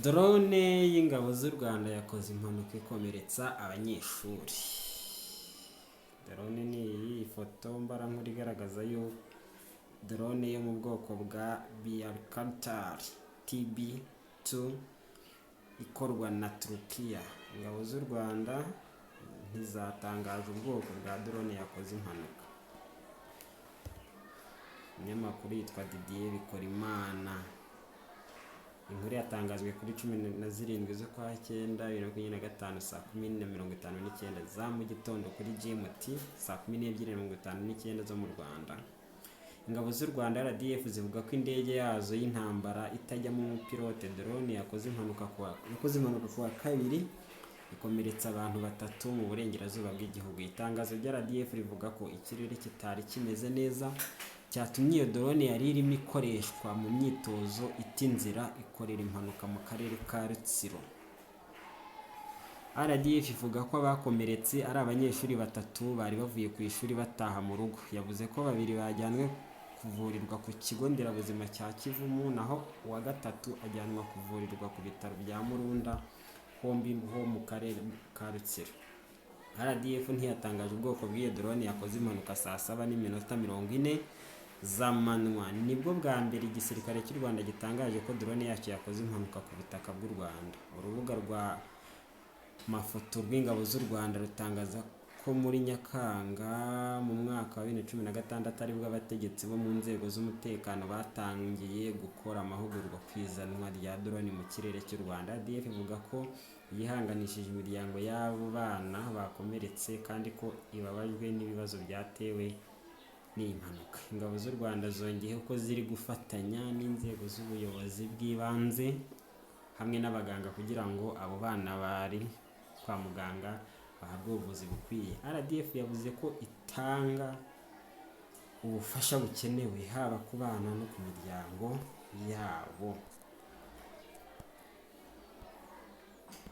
Drone y'ingabo z'u Rwanda yakoze impanuka ikomeretsa abanyeshuri. Drone ni iyi foto mbarankuru igaragaza yo drone yo mu bwoko bwa Bayraktar TB2 ikorwa na Turukiya. Ingabo z'u Rwanda ntizatangaje ubwoko bwa drone yakoze impanuka. Umunyamakuru yitwa Didier Bikorimana. Inkuru yatangajwe kuri 17 z'ukwa 9 2025 saa 10:59 za mu gitondo kuri GMT, saa 12:59 zo mu Rwanda. Ingabo z'u Rwanda RDF zivuga ko indege yazo y'intambara itajyamo umupilote drone yakoze impanuka kuwa kabiri ikomeretsa abantu batatu mu burengerazuba bw'igihugu. Itangazo rya RDF rivuga ko ikirere kitari kimeze neza cyatumye iyo drone yari irimo ikoreshwa mu myitozo itinzira ikorera impanuka mu karere ka Rutsiro. RDF ivuga ko abakomeretse ari abanyeshuri batatu bari bavuye ku ishuri bataha mu rugo. Yavuze ko babiri bajyanwe kuvurirwa ku kigo nderabuzima cya Kivumu, naho uwa gatatu ajyanwa kuvurirwa ku bitaro bya Murunda hombi ho mu karere ka Rutsiro. RDF ntiyatangaje ubwoko bw'iyo drone yakoze impanuka saa 7:40 z'amanywa. Nibwo bwa mbere igisirikare cy'u Rwanda gitangaje ko drone yacu yakoze impanuka ku butaka bw'u Rwanda. Urubuga rwa mafoto rw'ingabo z'u Rwanda rutangaza ko muri Nyakanga mu mwaka wa 2016 aribwo abategetsi bo mu nzego z'umutekano batangiye gukora amahugurwa ku izanwa rya drone mu kirere cy'u Rwanda. RDF ivuga ko yihanganishije imiryango y'abo bana bakomeretse kandi ko ibabajwe n'ibibazo byatewe n'iyi mpanuka. Ingabo z'u Rwanda zongeyeho ko ziri gufatanya n'inzego z'ubuyobozi bw'ibanze hamwe n'abaganga kugira ngo abo bana bari kwa muganga bahabwe ubuvuzi bukwiye. RDF yavuze ko itanga ubufasha bukenewe haba ku bana no ku miryango yabo.